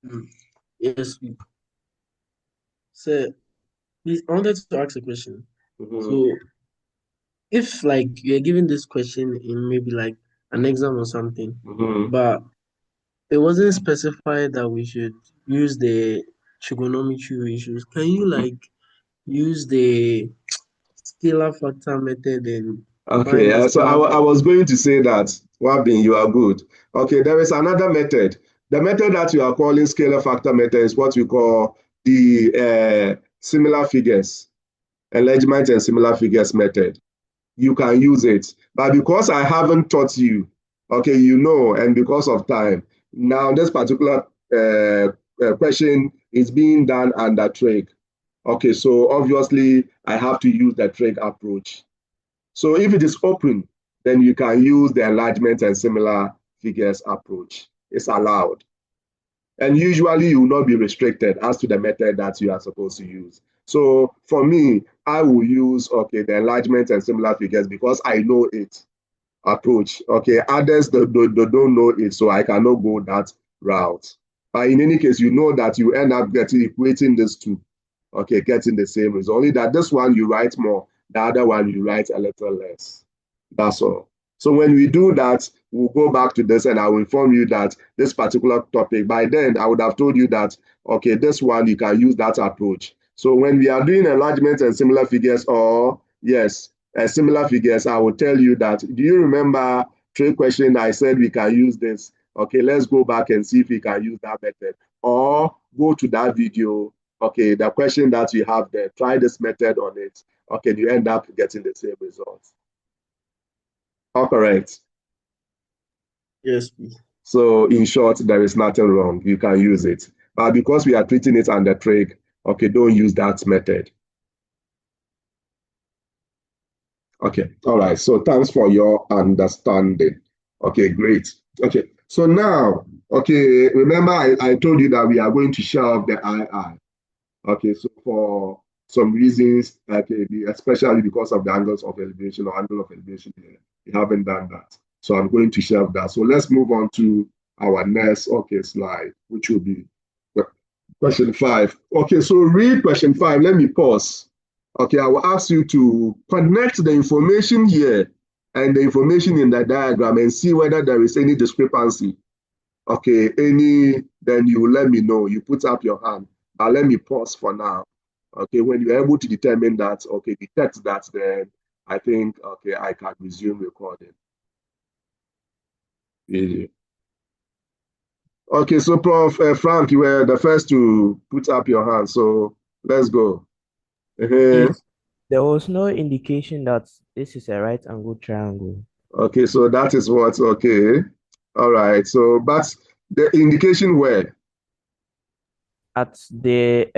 Mm. Yes. So, please, I wanted to ask a question. Mhm. So, if like you're given this question in maybe like an exam or something, Mhm. but it wasn't specified that we should use the trigonometry ratios, can you like use the scalar factor method and Okay, find the so scalar I factor? was going to say that, Wabin, you are good. Okay, there is another method. The method that you are calling scalar factor method is what we call the similar figures, enlargement and similar figures method. You can use it. But because I haven't taught you, okay, you know, and because of time, now this particular question is being done under trig. Okay, so obviously I have to use the trig approach. So if it is open, then you can use the enlargement and similar figures approach. It's allowed. And usually you will not be restricted as to the method that you are supposed to use. So for me, I will use, okay, the enlargement and similar figures because I know it approach. Okay, others they don't know it, so I cannot go that route. But in any case, you know that you end up getting equating these two, okay, getting the same result. Only that this one you write more, the other one you write a little less. That's all. So when we do that, we'll go back to this and I will inform you that this particular topic, by then I would have told you that, okay, this one you can use that approach. So when we are doing enlargement and similar figures, or yes, similar figures, I will tell you that, do you remember trade question I said we can use this? Okay, let's go back and see if we can use that method. Or go to that video, okay, the question that you have there, try this method on it. Okay, you end up getting the same results. All correct. Yes, please. So in short, there is nothing wrong. You can use it. But because we are treating it under trig, okay, don't use that method. Okay, all right. So thanks for your understanding. Okay, great. Okay, so now, okay, remember I told you that we are going to share off the II. Okay, so for some reasons, okay, especially because of the angles of elevation or angle of elevation here, we haven't done that. So I'm going to share that. So let's move on to our next, okay, slide, which will be question 5. Okay, so read question 5. Let me pause. Okay, I will ask you to connect the information here and the information in the diagram and see whether there is any discrepancy. Okay, then you let me know. You put up your hand. But let me pause for now. Okay, when you're able to determine that, okay, detect that, then I think, okay, I can resume recording. Yeah. Okay, so Prof. Frank, you were the first to put up your hand. So let's go. Uh-huh. Please, there was no indication that this is a right angle triangle. Okay, so that is what, okay. All right, so, but the indication where? At the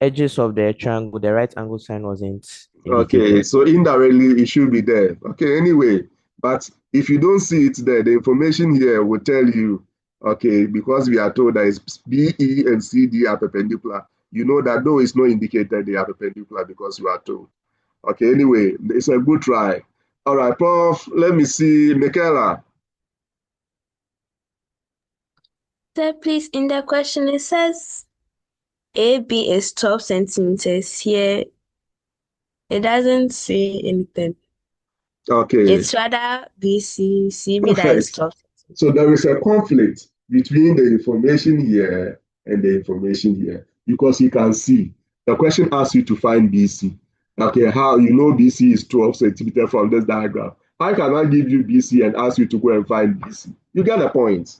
edges of the triangle, the right angle sign wasn't Okay, indicated. so indirectly it should be there. Okay, anyway, but if you don't see it there, the information here will tell you, okay, because we are told that it's BE and CD are perpendicular. You know that though it's not indicated they are perpendicular because you are told. Okay, anyway, it's a good try. All right, Prof, let me see, Michaela. Sir, please, in the question, it says AB is 12 centimeters. Here, it doesn't say anything. Okay, It's rather BC, CB that is perfect. 12 So centimeters. there is a conflict between the information here and the information here because you can see the question asks you to find BC. Okay, how you know BC is 12 centimeters from this diagram? How can I give you BC and ask you to go and find BC? You get the point.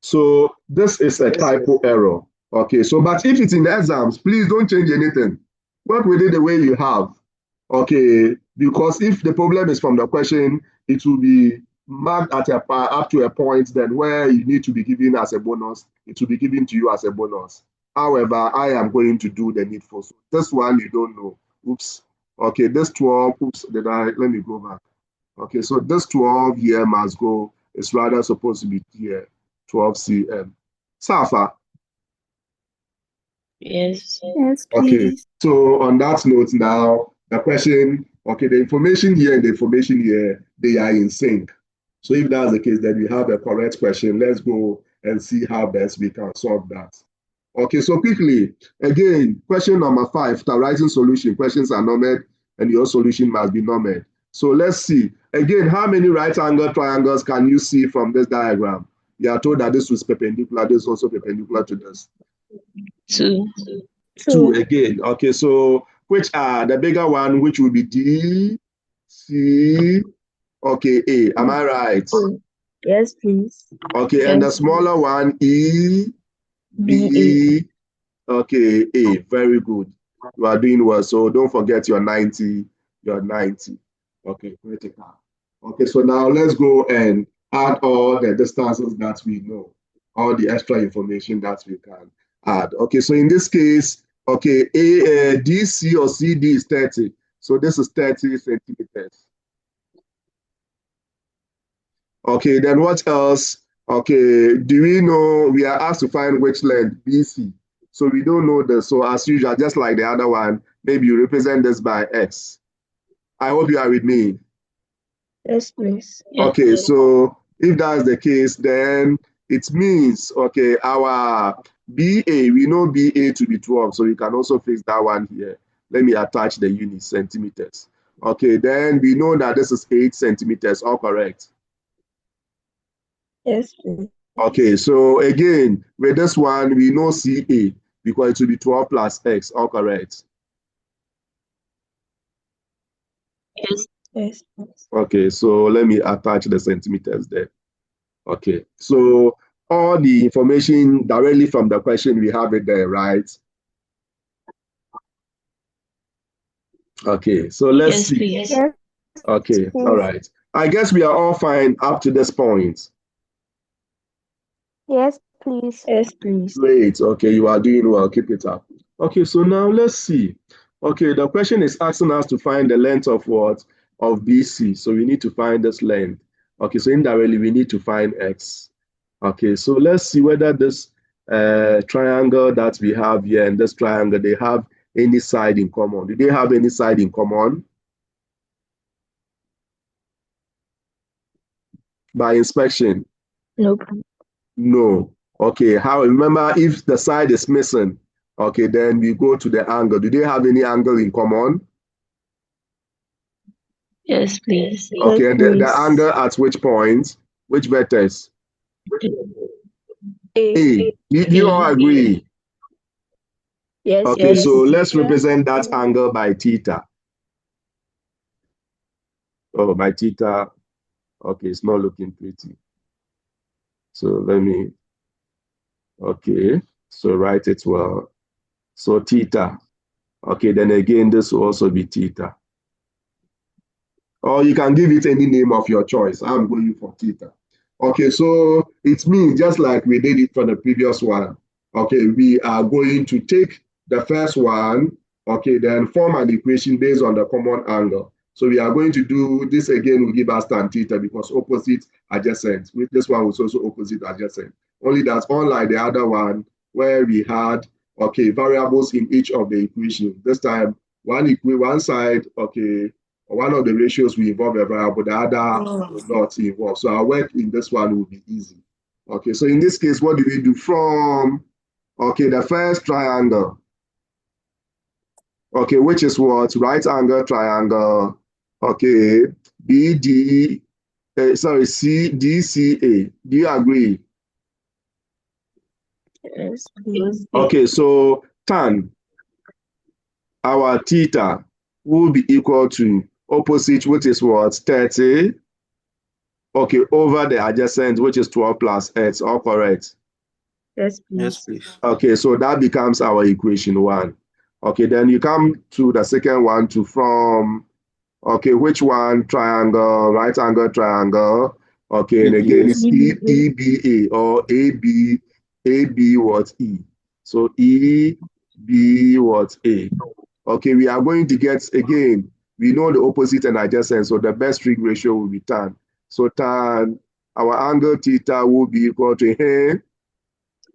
So this is a typo error. Okay, so but if it's in the exams, please don't change anything. Work with it the way you have. Okay, because if the problem is from the question, it will be marked at up to a point then where you need to be given as a bonus. It will be given to you as a bonus. However, I am going to do the needful. So this one you don't know. Oops. Okay, this 12, oops, let me go back. Okay, so this 12 here must go. It's rather supposed to be here, 12 cm. Safa. Yes. Yes, Okay, please. so on that note now, the question, okay, the information here and the information here, they are in sync. So if that's the case, then we have a correct question. Let's go and see how best we can solve that. Okay, so quickly, again, question number 5, after writing solution, questions are numbered and your solution must be numbered. So let's see. Again, how many right angle triangles can you see from this diagram? You are told that this was perpendicular, this is also perpendicular to this. 2. 2 again. Okay, so which are the bigger one, which will be D, C, okay, A. Am I right? Yes, please. Okay, and the smaller one, E, B, okay, A. Very good. You are doing well. So don't forget your 90. Your 90. Okay, critical. Okay, so now let's go and add all the distances that we know, all the extra information that we can add. Okay, so in this case, okay, DC or CD is 30. So this is 30 centimeters. Okay, then what else? Okay, do we know, we are asked to find which length, BC. So we don't know this. So as usual, just like the other one, maybe you represent this by X. I hope you are with me. Yes, please. Okay, so if that's the case, then it means, okay, our BA, we know BA to be 12, so you can also fix that one here. Let me attach the units, centimeters. Okay, then we know that this is 8 centimeters, all correct? Yes, please. Okay, so again, with this one, we know CA because it will be 12 plus X, all correct? Yes. Yes. Okay, so let me attach the centimeters there. Okay, so all the information directly from the question, we have it there, right? Okay, so let's see. Please. Okay, all right. I guess we are all fine up to this point. Yes, please. Yes, please. Great. Okay, you are doing well. Keep it up. Okay, so now let's see. Okay, the question is asking us to find the length of what? Of BC. So we need to find this length. Okay, so indirectly we need to find X. Okay, so let's see whether this triangle that we have here and this triangle, they have any side in common. Do they have any side in common? By inspection? Nope. No. Okay, how? Remember, if the side is missing, okay, then we go to the angle. Do they have any angle in common? Yes, please. Okay, Yes, and please. the angle at which point? Which vertex? A. A. Do you all agree? Yes. Okay, Yes. so let's represent that angle by theta. Oh, by theta. Okay, it's not looking pretty. So let me, okay, so write it well. So theta. Okay, then again, this will also be theta. Or you can give it any name of your choice. I'm going for theta. Okay, so it means just like we did it for the previous one. Okay, we are going to take the first one, okay, then form an equation based on the common angle. So we are going to do this again, will give us tan theta because opposite adjacent. With this one was also opposite adjacent. Only that unlike the other one where we had, okay, variables in each of the equations. This time, one side, okay, one of the ratios will involve a variable, the other will not involve. So our work in this one will be easy. Okay, so in this case, what do we do from, okay, the first triangle, okay, which is what? Right angle triangle, okay, CDCA. Do you agree? Yes, please. Okay, so tan, our theta, will be equal to opposite, which is what? 30. Okay, over the adjacent, which is 12 plus X, all correct? Yes, please. Yes, please. Okay, so that becomes our equation 1. Okay, then you come to the second one to from, okay, which one? Triangle, right angle triangle. Okay, and again, it's EBA or AB what? E. So EB what? A. Okay, we are going to get, again, we know the opposite and adjacent, so the best trig ratio will be tan. So tan, our angle theta will be equal to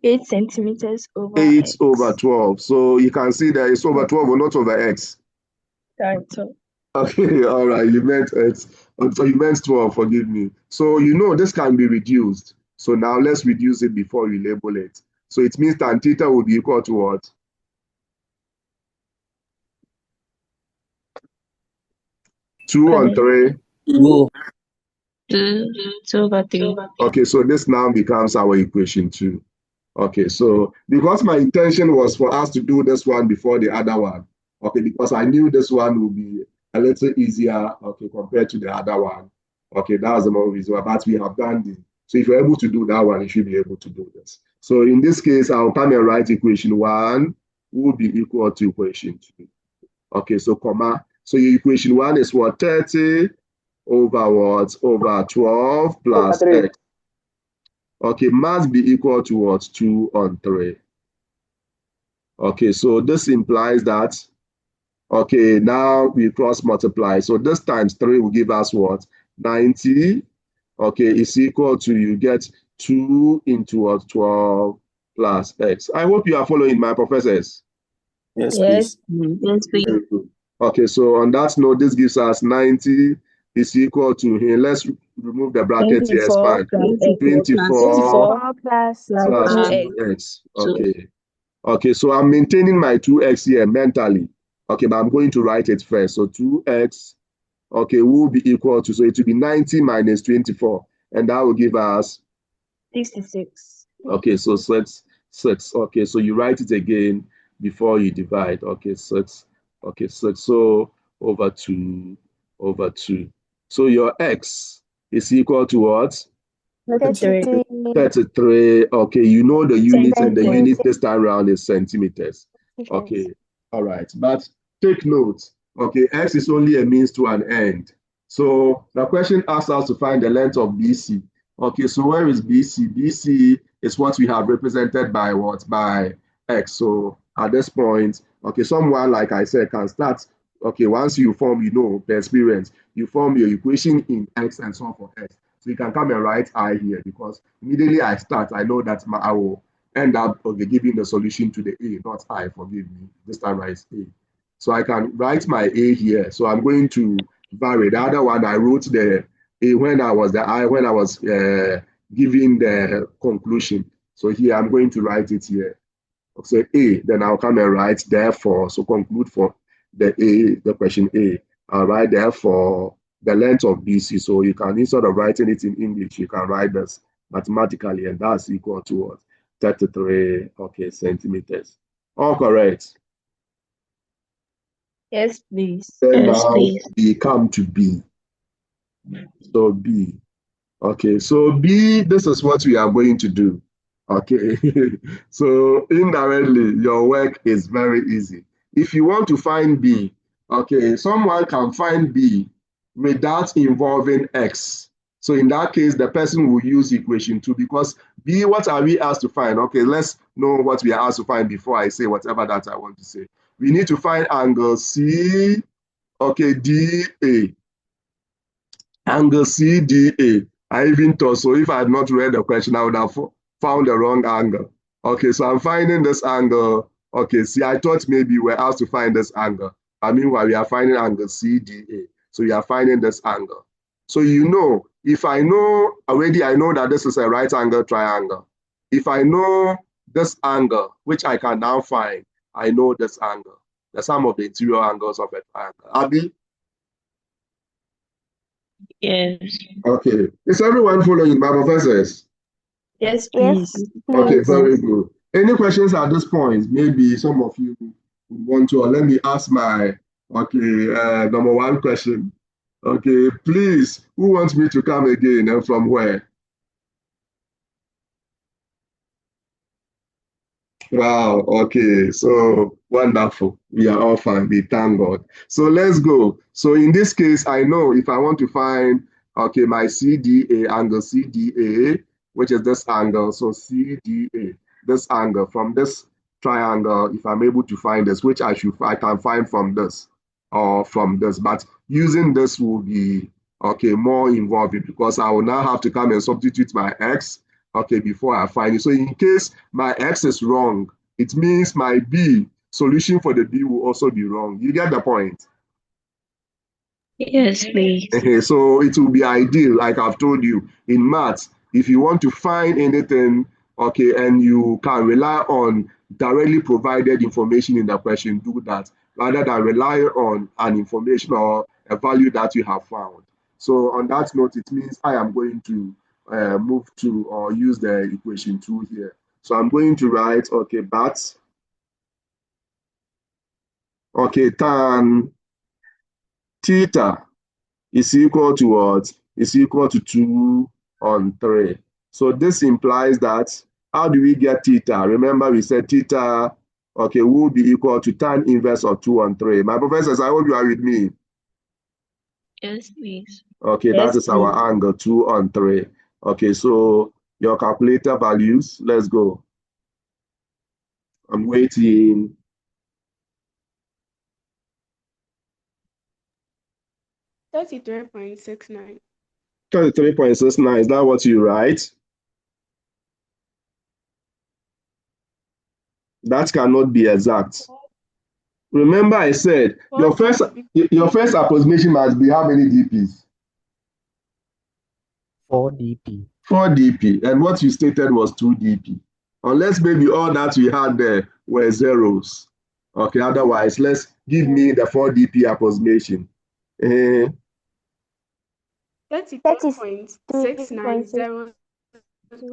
8 centimeters over 8 X. over 12. So you can see that it's over 12 or not over X. Right. Okay, all right, you meant X. So you meant 12, forgive me. So you know this can be reduced. So now let's reduce it before we label it. So it means tan theta will be equal to what? 2 on 3. 2. 2/3. Okay, so this now becomes our equation 2. Okay, so because my intention was for us to do this one before the other one, okay, because I knew this one would be a little easier, okay, compared to the other one. Okay, that was the more reason why, but we have done this. So if you're able to do that one, you should be able to do this. So in this case, I'll come and write equation 1 will be equal to equation 2. Okay, so comma. So your equation 1 is what? 30 over what? Over 12 plus x. Okay, must be equal to what? 2 on 3. Okay, so this implies that, okay, now we cross multiply. So this times 3 will give us what? 90. Okay, is equal to, you get 2 into what? 12 plus x. I hope you are following my professors. Yes, Yes, please. yes, please. Very good. Okay, so on that note, this gives us 90 is equal to, here, let's remove the bracket here, 24 expand. plus x. 24 4 plus plus 2x. 2x. Okay. Okay, so I'm maintaining my 2x here mentally. Okay, but I'm going to write it first. So 2x, okay, will be equal to, so it will be 90 minus 24. And that will give us, 66. okay, so 6. Okay, so you write it again before you divide. Okay, 6. Okay, 6. So over 2, over 2. So your x is equal to what? 33. 33. Okay, you know the units, and the Centimeters. unit this time around is centimeters. Okay, all right. But take note, okay, x is only a means to an end. So the question asks us to find the length of BC. Okay, so where is BC? BC is what we have represented by what? By x. So at this point, okay, someone, like I said, can start. Okay, once you form, you know, the experience, you form your equation in x and so on for x. So you can come and write I here, because immediately I start, I know that I will end up, okay, giving the solution to the A, not I, forgive me. This time I write A. So I can write my A here. So I'm going to vary. The other one, I wrote the A when I was giving the conclusion. So here I'm going to write it here. So A, then I'll come and write therefore. So conclude for the question A. I'll write therefore the length of BC. So you can, instead of writing it in English, you can write this mathematically, and that's equal to what? 33, okay, centimeters. All correct. Yes, please. Then now we come to B. So B. Okay, so B, this is what we are going to do. Okay, so indirectly, your work is very easy. If you want to find B, okay, someone can find B without involving X. So in that case, the person will use equation 2, because B, what are we asked to find? Okay, let's know what we are asked to find before I say whatever that I want to say. We need to find angle C, okay, DA. Angle CDA. I even thought, so if I had not read the question, I would have found the wrong angle. Okay, so I'm finding this angle. Okay, see, I thought maybe we're asked to find this angle. I mean, while we are finding angle CDA. So we are finding this angle. So you know, if I know already, I know that this is a right angle triangle. If I know this angle, which I can now find, I know this angle, the sum of the interior angles of a triangle. Abby? Yes. Okay. Is everyone following my professors? Yes, please. Okay, very good. Any questions at this point? Maybe some of you would want to, or let me ask my, okay, number one question. Okay, please, who wants me to come again and from where? Wow, okay, so wonderful. We are all fine, we thank God. So let's go. So in this case, I know if I want to find, okay, my CDA, angle CDA, which is this angle, so CDA, this angle from this triangle, if I'm able to find this, which I can find from this or from this, but using this will be, okay, more involving, because I will now have to come and substitute my X, okay, before I find it. So in case my X is wrong, it means my B, solution for the B will also be wrong. You get the point? Yes, please. So it will be ideal, like I've told you, in maths, if you want to find anything, okay, and you can rely on directly provided information in the question, do that, rather than rely on an information or a value that you have found. So on that note, it means I am going to move to or use the equation 2 here. So I'm going to write, okay, but, okay, tan theta is equal to what? Is equal to 2 on 3. So this implies that, how do we get theta? Remember we said theta, okay, will be equal to tan inverse of 2 on 3. My professors, I hope you are with me. Yes, please. Okay, that is our angle, 2 on 3. Okay, so your calculator values, let's go. I'm waiting. 33.69. 33.69, is that what you write? That cannot be exact. Remember I said your first approximation must be how many dp's? 4 dp. 4 dp, and what you stated was 2 dp. Unless maybe all that we had there were zeros. Okay, otherwise, let's give me the 4 dp approximation. 33.690.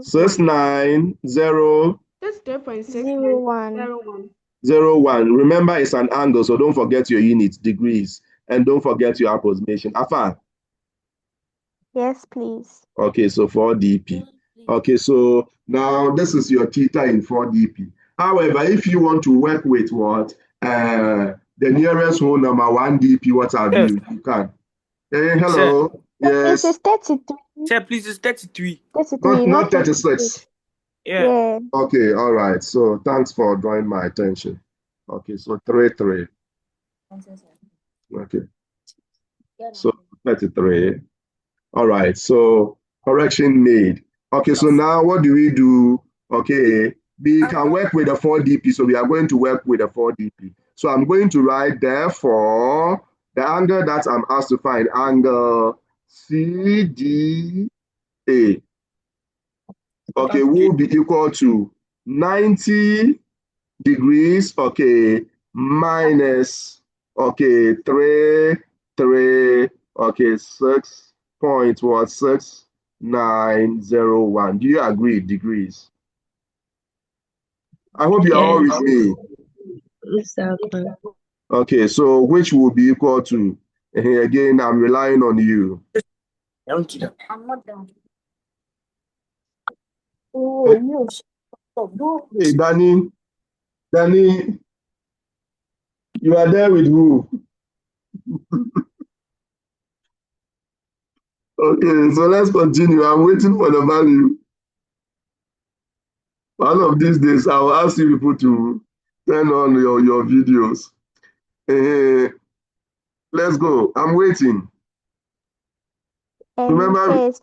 690. 33.601. Remember, it's an angle, so don't forget your units, degrees, and don't forget your approximation. Afa. Yes, please. Okay, so 4 dp. Okay, so now this is your theta in 4 dp. However, if you want to work with what? The nearest whole number, 1 dp, what have you? You can. Hey, hello. Sir. Yes. This is 33. Sir, please, it's 33. 33, Not 36. Yeah. Okay, all right. So thanks for drawing my attention. Okay, so 3. Okay. So 33. All right, so correction made. Okay, so now what do we do? Okay, we can work with the 4 dp, so we are going to work with the 4 dp. So I'm going to write, therefore, the angle that I'm asked to find, angle CDA, okay, will be equal to 90 degrees, okay, minus, okay, 3, okay, 6.6901. Do you agree, degrees? I hope you are all with me. Exactly. Okay, so which will be equal to, again, I'm relying on you. I'm not done. Oh, yes. Hey, Danny, you are there with who? Okay, so let's continue. I'm waiting for the value. One of these days, I will ask you people to turn on your videos. Let's go. I'm waiting. And Remember, here is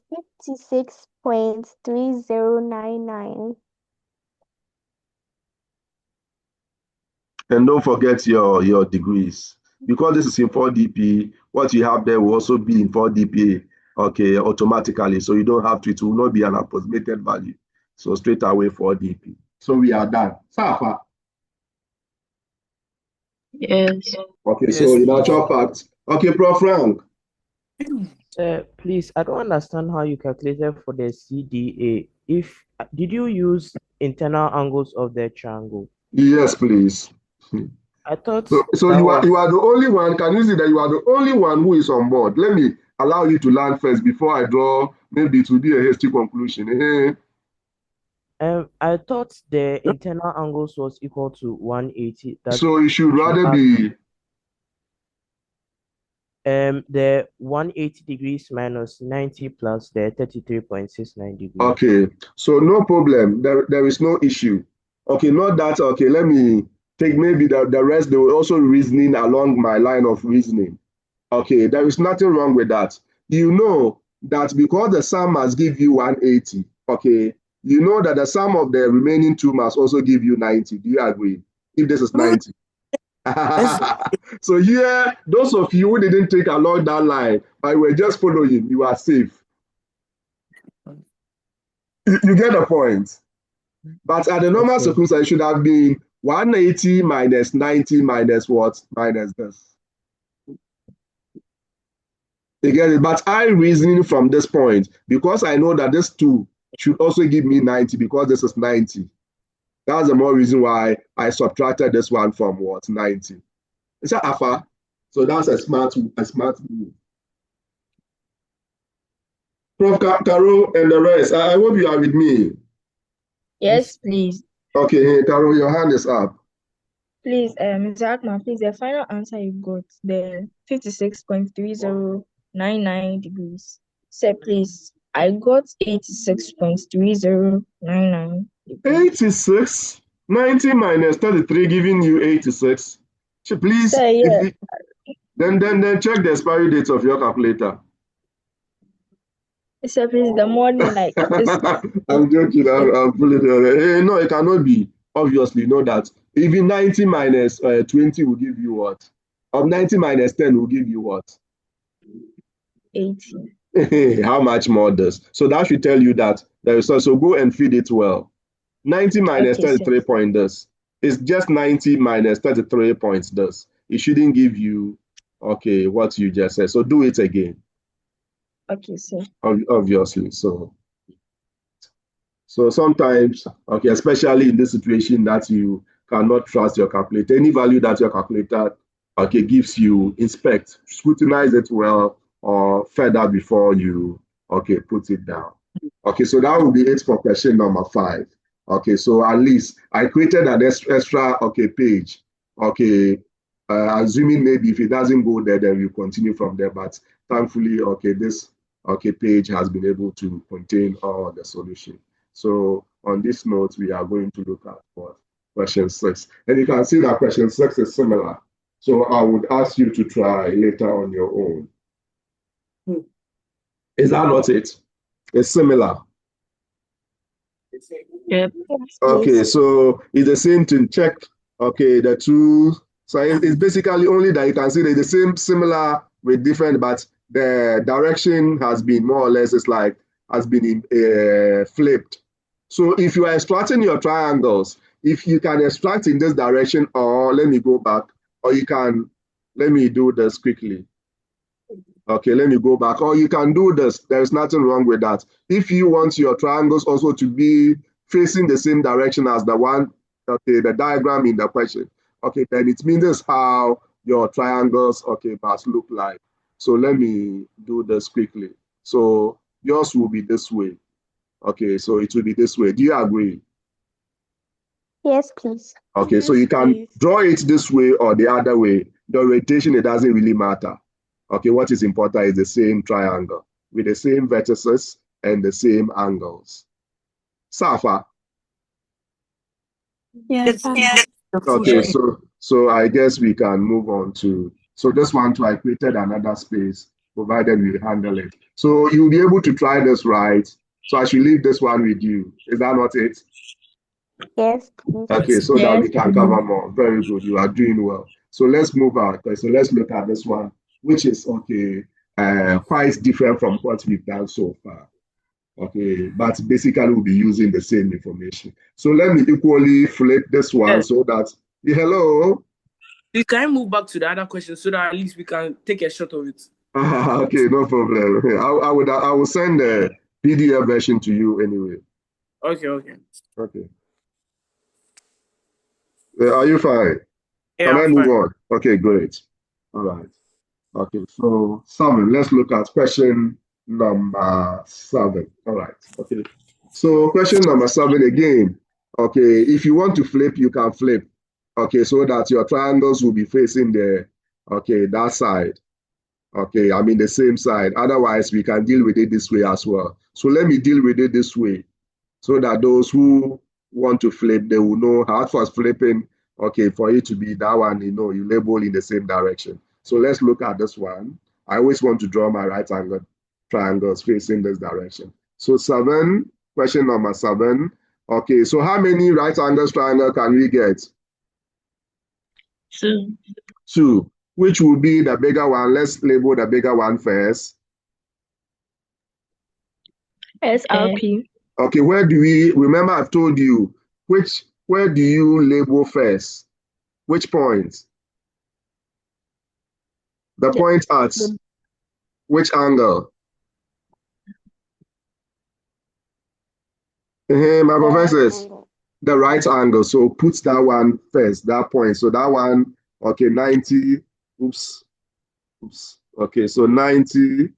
56.3099. and don't forget your degrees. Because this is in 4 dp, what you have there will also be in 4 dp, okay, automatically. So you don't have to, it will not be an approximated value. So straight away 4 dp. So we are done. Safa. Yes. Okay, Yes, so in please. actual fact, okay, Prof. Frank. Sir, please, I don't understand how you calculated for the CDA. Did you use internal angles of the triangle? Yes, please. I thought So that you was are the only one. Can you see that you are the only one who is on board? Let me allow you to learn first before I draw. Maybe it will be a hasty conclusion. I thought the internal angles was equal to 180. That So it should we should rather add be the 180 degrees minus 90 plus the 33.69 degrees. okay. So no problem. There is no issue. Okay, not that. Okay, let me take maybe the rest. They were also reasoning along my line of reasoning. Okay, there is nothing wrong with that. You know that because the sum must give you 180, okay, you know that the sum of the remaining two must also give you 90. Do you agree? If this is 90. So here, those of you who didn't take along that line, but were just following, you are safe. You get the point. But at the normal circumstance, it should have been 180 minus 90 minus what? Minus this. You get it? But I reasoning from this point, because I know that this 2 should also give me 90 because this is 90. That's the more reason why I subtracted this one from what? 90. Is that Alpha? So that's a smart move. Prof. Carol and the rest, I hope you are with me. Yes, please. Okay, hey, Carol, your hand is up. Please, Mr. Akman, please, the final answer you got, the 56.3099 degrees. Sir, please, I got 86.3099 degrees. 86, 90 minus 33 giving you 86. So please, Sir, yeah. Then check the expiry date of your calculator. Sir, please, the morning, like I'm joking. I'm pulling it. No, it cannot be. Obviously, know that even 90 minus 20 will give you what? 90 minus 10 will give you what? 80. How much more does? So that should tell you that there is also go and feed it well. 90 minus 33 point does. It's just 90 minus 33 points does. It shouldn't give you what you just said. So do it again. Okay, sir. Obviously. So sometimes, especially in this situation that you cannot trust your calculator, any value that your calculator gives you, inspect, scrutinize it well, or further before you put it down. Okay, so that will be it for question number 5. Okay, so at least I created an extra page. Okay, assuming maybe if it doesn't go there, then we continue from there. But thankfully, this page has been able to contain all the solution. So on this note, we are going to look at question 6. And you can see that question 6 is similar. So I would ask you to try later on your own. Is that not it? It's similar. Yep. Okay, so it's the same thing. Check. Okay, the two. So it's basically only that you can see they're the same, similar with different, but the direction has been more or less, has been flipped. So if you are extracting your triangles, if you can extract in this direction, or let me go back, or you can, let me do this quickly. Okay, let me go back. Or you can do this. There's nothing wrong with that. If you want your triangles also to be facing the same direction as the one, the diagram in the question, then it means this is how your triangles, must look like. So let me do this quickly. So yours will be this way. Okay, so it will be this way. Do you agree? Yes, please. Okay, yes, so you can please. draw it this way or the other way. The orientation, it doesn't really matter. Okay, what is important is the same triangle with the same vertices and the same angles. Safa? Yes. Okay, so I guess we can move on to, so this one too, I created another space, provided we handle it. So you'll be able to try this, right? So I should leave this one with you. Is that not it? Yes, please. Okay, so that we can cover more. Very good. You are doing well. So let's move on. Okay, so let's look at this one, which is quite different from what we've done so far. Okay, but basically we'll be using the same information. So let me equally flip this one so that hello. Please, can I move back to the other question so that at least we can take a shot of it? Okay, no problem. I will send the PDF version to you anyway. Okay. Are you fine? Yeah, Can I I'm move fine. on? Okay, great. All right. Okay, so 7. Let's look at question number 7. All right. Okay. So question number 7 again. Okay, if you want to flip, you can flip. Okay, so that your triangles will be facing that side. Okay, I mean the same side. Otherwise, we can deal with it this way as well. So let me deal with it this way, so that those who want to flip, they will know how for flipping. Okay, for it to be that one, you label in the same direction. So let's look at this one. I always want to draw my right angle triangles facing this direction. So 7, question number 7. Okay, so how many right angles triangle can we get? 2. 2. Which will be the bigger one? Let's label the bigger one first. SRP. Okay, where do we, remember I've told you, where do you label first? Which point? The point at which angle? My professors, the right angle. So put that one first, that point. So that one, okay, 90, oops. Okay, so 90.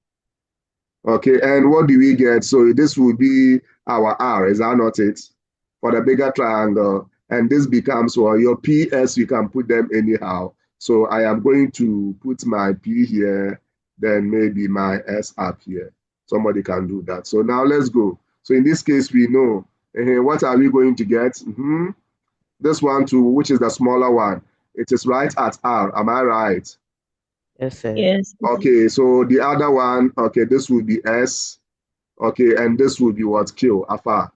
Okay, and what do we get? So this will be our R, is that not it? For the bigger triangle. And this becomes, well, your PS, you can put them anyhow. So I am going to put my P here, then maybe my S up here. Somebody can do that. So now let's go. So in this case, we know, what are we going to get? This one too, which is the smaller one. It is right at R, am I right? Yes, sir. Yes. Okay, so the other one, okay, this will be S. Okay, and this will be what? Q, afar.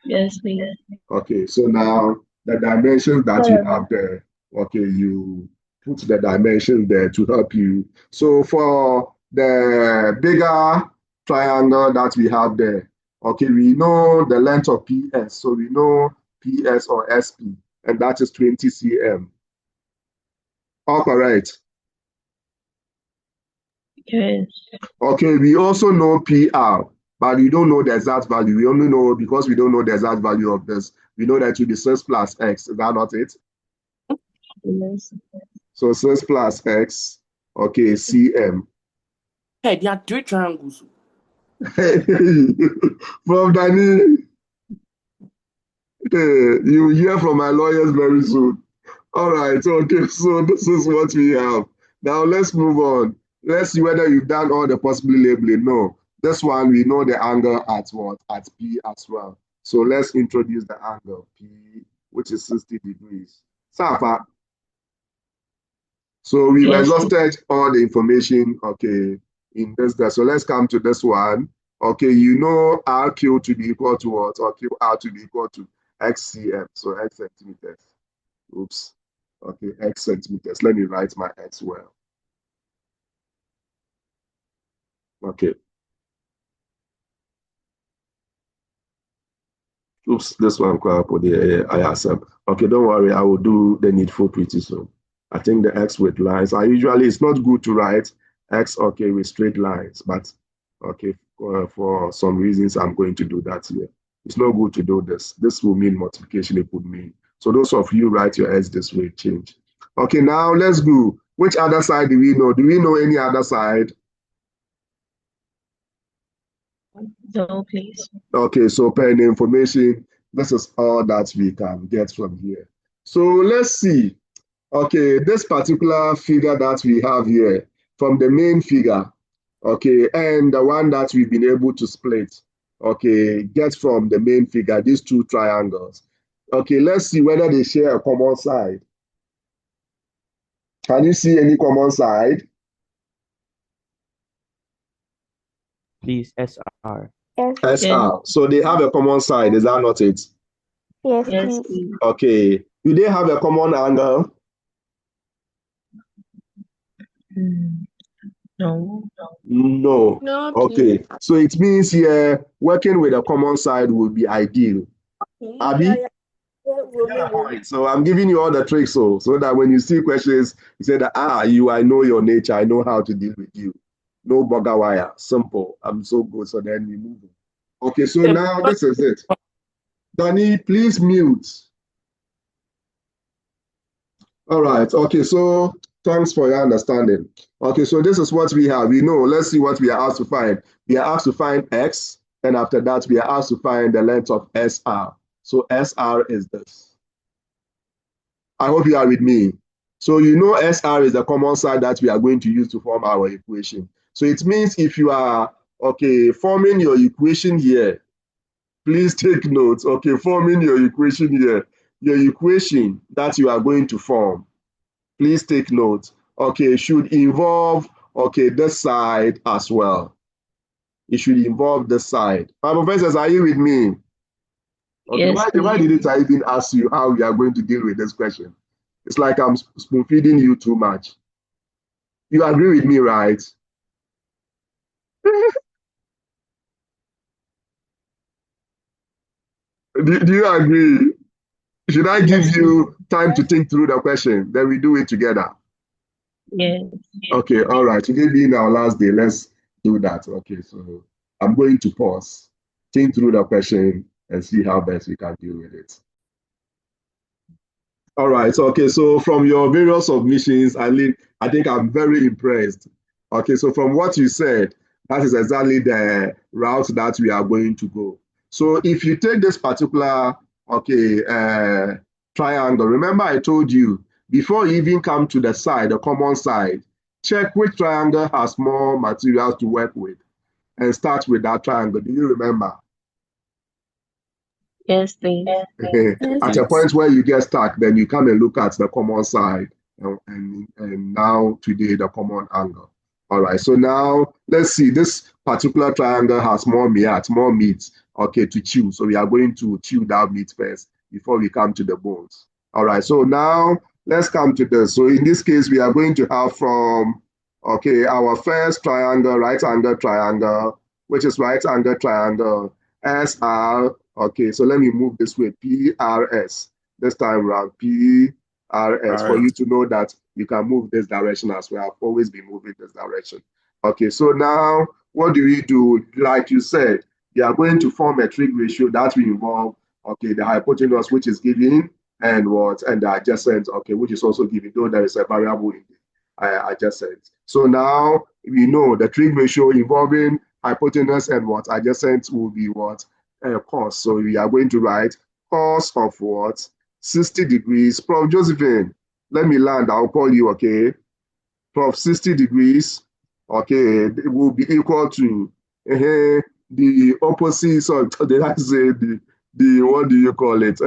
Yes, please. Okay, so now the dimensions that you have there, okay, you put the dimensions there to help you. So for the bigger triangle that we have there, okay, we know the length of PS, so we know PS or SP, and that is 20 cm. All correct. Yes. Okay, we also know PR, but we don't know the exact value. We only know, because we don't know the exact value of this, we know that it will be 6 plus X. Is that not it? Yes. So 6 plus X, okay, CM. Hey, there are 3 triangles. From Danny, you will hear from my lawyers very soon. All right, okay, so this is what we have. Now let's move on. Let's see whether you've done all the possible labeling. No, this one, we know the angle at what? At P as well. So let's introduce the angle P, which is 60 degrees. Safa. So we've exhausted all the information, okay, in this guy. So let's come to this one. Okay, you know RQ to be equal to what? Or QR to be equal to XCM, so X centimeters. Oops. Okay, X centimeters. Let me write my X well. Okay. Oops, this one crap with the ISM. Okay, don't worry, I will do the needful pretty soon. I think the X with lines. It's not good to write X, okay, with straight lines, but okay, for some reasons, I'm going to do that here. It's not good to do this. This will mean multiplication, it would mean. So those of you write your X this way, change. Okay, now let's go. Which other side do we know? Do we know any other side? No, please. Okay, so per the information, this is all that we can get from here. So let's see. Okay, this particular figure that we have here, from the main figure, okay, and the one that we've been able to split, okay, get from the main figure, these two triangles. Okay, let's see whether they share a common side. Can you see any common side? Please, SR. Yes. SR. So they have a common side, is that not it? Yes, Yes, please. please. Okay. Do they have a common angle? No. No. No, Okay. So it means here working with a common side would be ideal. Abby? Right. So I'm giving you all the tricks so that when you see questions, you say that, I know your nature, I know how to deal with you. No bugger wire. Simple. I'm so good. So then we move on. Okay, so now this is it. Danny, please mute. All right. Okay, so thanks for your understanding. Okay, so this is what we have. We know, let's see what we are asked to find. We are asked to find X, and after that, we are asked to find the length of SR. So SR is this. I hope you are with me. So you know SR is the common side that we are going to use to form our equation. So it means if you are, okay, forming your equation here, please take notes. Okay, forming your equation here, your equation that you are going to form, please take note. Okay, should involve, okay, this side as well. It should involve this side. My professors, are you with me? Okay, Yes, why didn't I even ask you how we are going to deal with this question? It's like I'm spoon feeding you too much. You agree with me, right? Do you agree? Should I give you time to think through the question? Then we do it together. Yes. Okay, all right. Today being our last day, let's do that. Okay, so I'm going to pause, think through the question, and see how best we can deal with it. All right. Okay. So from your various submissions, I think I'm very impressed. Okay. So from what you said, that is exactly the route that we are going to go. So if you take this particular, triangle, remember I told you before you even come to the side, the common side, check which triangle has more materials to work with and start with that triangle. Do you remember? Yes, please. At a point where you get stuck, then you come and look at the common side and now today the common angle. All right, so now let's see, this particular triangle has more meat, okay, to chew. So we are going to chew that meat first before we come to the bones. All right, so now let's come to this. So in this case, we are going to have from, okay, our first triangle, right angle triangle, which is right angle triangle, SR. Okay, so let me move this way, PRS. This time around, PRS, for you to know that you can move this direction as well. I've always been moving this direction. Okay, so now what do we do? Like you said, we are going to form a trig ratio that will involve, okay, the hypotenuse, which is given, and what? And the adjacent, okay, which is also given, though there is a variable in the adjacent. So now we know the trig ratio involving hypotenuse and what? Adjacent will be what? Cos. So we are going to write cos of what? 60 degrees. Prof. Josephine, let me land. I'll call you, okay? Prof. 60 degrees, okay, it will be equal to the opposite. So did I say the what do you call it?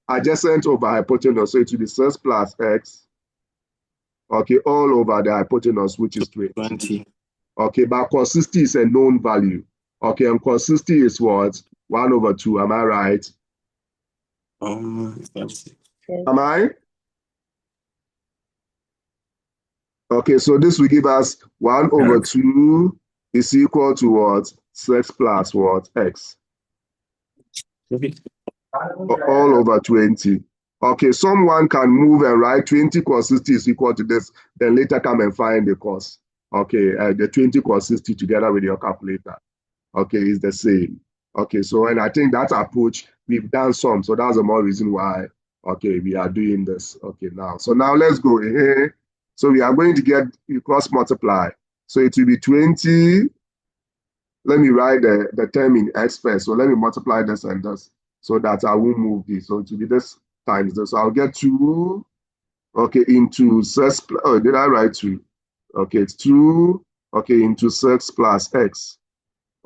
Adjacent over hypotenuse. So it will be 6 plus x. Okay, all over the hypotenuse, which is 20. Okay, but cos 60 is a known value. Okay, and cos 60 is what? 1 over 2, am I right? Am I? Okay, so this will give us 1 over 2 is equal to what? 6 plus what? X. All over 20. Okay, someone can move and write 20 cos 60 is equal to this, then later come and find the cos. Okay, the 20 cos 60 together with your calculator. Okay, is the same. Okay, so and I think that approach, we've done some, so that's the more reason why, okay, we are doing this. Okay, now, so now let's go here. So we are going to get cross multiply. So it will be 20. Let me write the term in x first. So let me multiply this and this so that I won't move this. So it will be this times this. So I'll get 2, okay, into 6. Oh, did I write 2? Okay, it's 2, okay, into 6 plus x.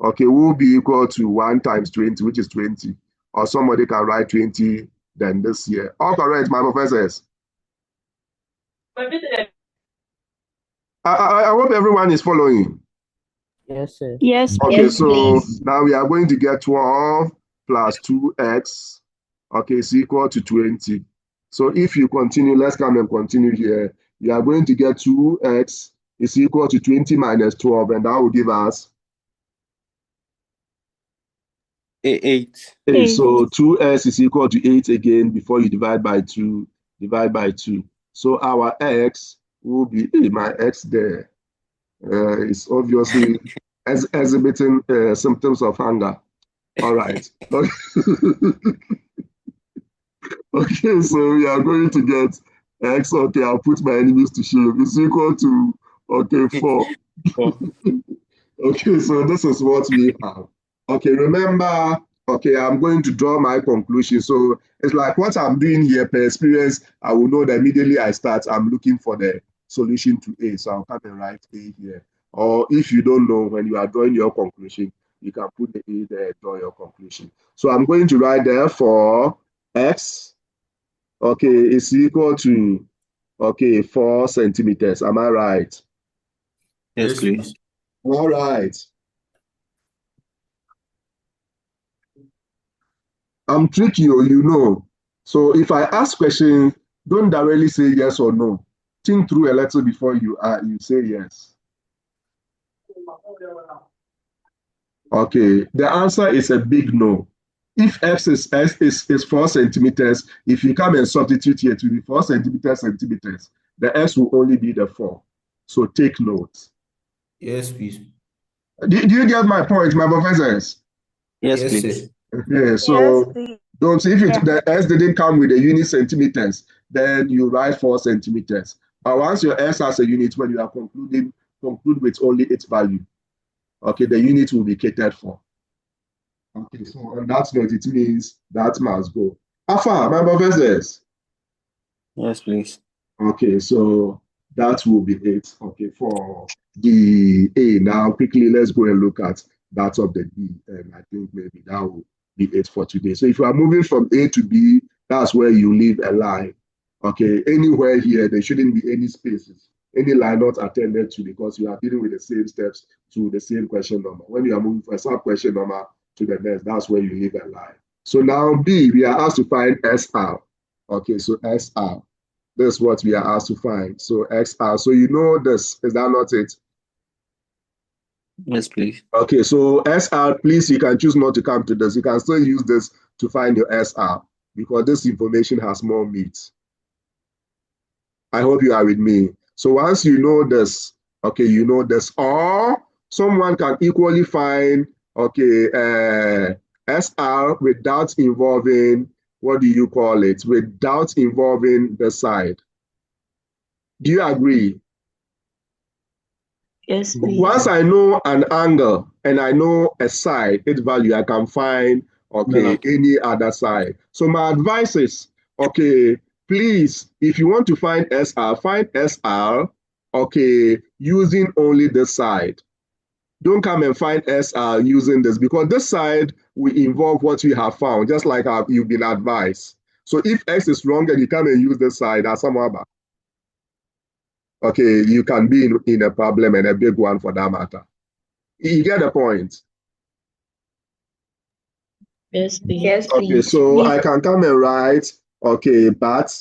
Okay, will be equal to 1 times 20, which is 20. Or somebody can write 20 then this year. All correct, my professors. I hope everyone is following. Yes, sir. Yes, Okay, yes, so please. now we are going to get 12 plus 2x, okay, is equal to 20. So if you continue, let's come and continue here. You are going to get 2x is equal to 20 minus 12, and that will give us 8. 8. So 2x is equal to 8 again before you divide by 2. Divide by 2. So our x will be, my x there is obviously exhibiting symptoms of hunger. All right. Okay, so we are going to get x. Okay, I'll put my enemies to shame. It's equal to, okay, 4. Okay, so this is what we have. Okay, remember, okay, I'm going to draw my conclusion. So it's like what I'm doing here per experience, I will know that immediately I start, I'm looking for the solution to A. So I'll come and write A here. Or if you don't know, when you are drawing your conclusion, you can put the A there, draw your conclusion. So I'm going to write there for x, okay, is equal to, okay, 4 centimeters. Am I right? Yes, please. All right. I'm tricky, you know. So if I ask questions, don't directly say yes or no. Think through a little before you say yes. Okay, the answer is a big no. If x is 4 centimeters, if you come and substitute here to be 4 centimeters, the x will only be the 4. So take note. Yes, please. Do you get my point, my professors? Yes, Yes, please. sir. Okay, so don't if the s didn't come with the unit centimeters, then you write 4 centimeters. But once your s has a unit, when you are conclude with only its value, okay, the unit will be catered for. Okay, so on that note, it means that must go. Alpha, my professors. Yes, please. Okay, so that will be it. Okay, for the A. Now, quickly, let's go and look at that of the B. And I think maybe that will be it for today. So if you are moving from A to B, that's where you leave a line. Okay, anywhere here, there shouldn't be any spaces, any line not attended to, because you are dealing with the same steps to the same question number. When you are moving from a sub question number to the next, that's where you leave a line. So now B, we are asked to find SR. Okay, so SR. This is what we are asked to find. So XR. So you know this. Is that not it? Yes, please. Okay, so SR, please, you can choose not to come to this. You can still use this to find your SR because this information has more meat. I hope you are with me. So once you know this, okay, you know this, or someone can equally find, okay, SR without involving, what do you call it? Without involving the side. Do you agree? Yes, please. Once I know an angle and I know a side, its value, I can find, okay, any other side. So my advice is, okay, please, if you want to find SR, okay, using only this side. Don't come and find SR using this, because this side will involve what you have found, just like you've been advised. So if X is wrong and you come and use this side, that's some other. Okay, you can be in a problem, and a big one for that matter. You get the point? Yes, please. Yes, Okay, please. so I can come and write, okay, but,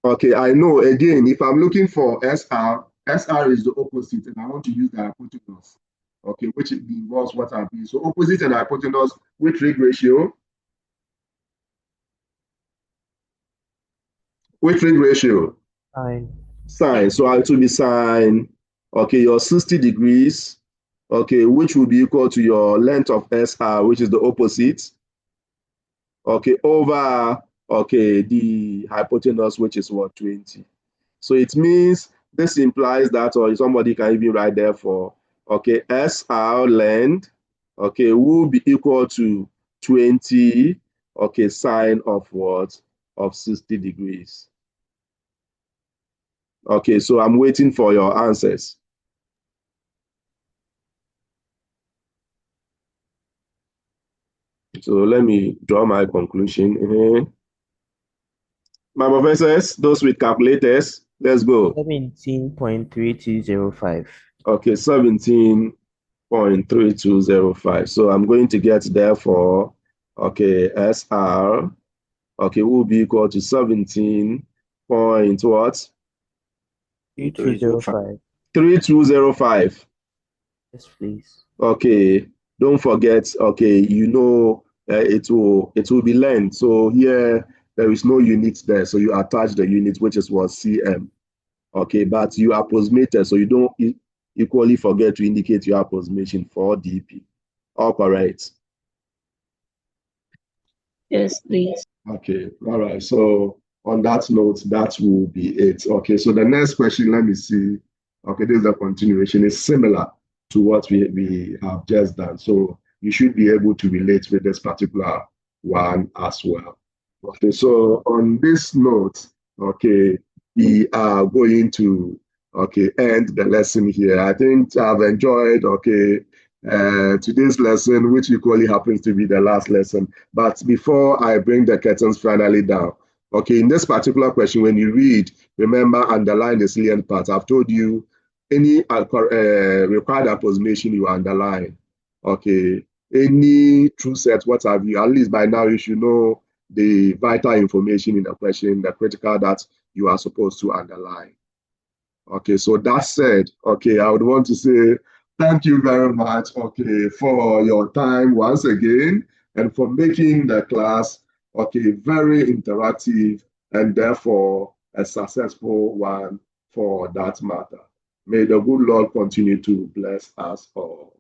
okay, I know, again, if I'm looking for SR, SR is the opposite, and I want to use the hypotenuse, okay, which involves what I've been. So opposite and hypotenuse with trig ratio. With trig ratio. Sine. So it will be sine, okay, your 60 degrees, okay, which will be equal to your length of SR, which is the opposite, okay, over, okay, the hypotenuse, which is what, 20. So it means this implies that, or somebody can even write there for, okay, SR length, okay, will be equal to 20, okay, sine of what? Of 60 degrees. Okay, so I'm waiting for your answers. So let me draw my conclusion. My professors, those with calculators, let's go. 17.3205. Okay, 17.3205. So I'm going to get therefore, okay, SR, okay, will be equal to 17 point what? 3205. 3205. Yes, please. Okay, don't forget, okay, you know, it will be length. So here there is no unit there, so you attach the unit, which is what, cm. Okay, but you approximated, so you don't equally forget to indicate your approximation for dp. All correct? Yes, please. Okay, all right. So on that note, that will be it. Okay, so the next question, let me see. Okay, this is a continuation. It's similar to what we have just done. So you should be able to relate with this particular one as well. Okay, so on this note, okay, we are going to, okay, end the lesson here. I think I've enjoyed, okay, today's lesson, which equally happens to be the last lesson. But before I bring the curtains finally down, okay, in this particular question, when you read, remember, underline the salient part. I've told you any required approximation you underline, okay, any true set, what have you, at least by now you should know the vital information in the question, the critical that you are supposed to underline. Okay, so that said, okay, I would want to say thank you very much, okay, for your time once again and for making the class, okay, very interactive and therefore a successful one for that matter. May the good Lord continue to bless us all.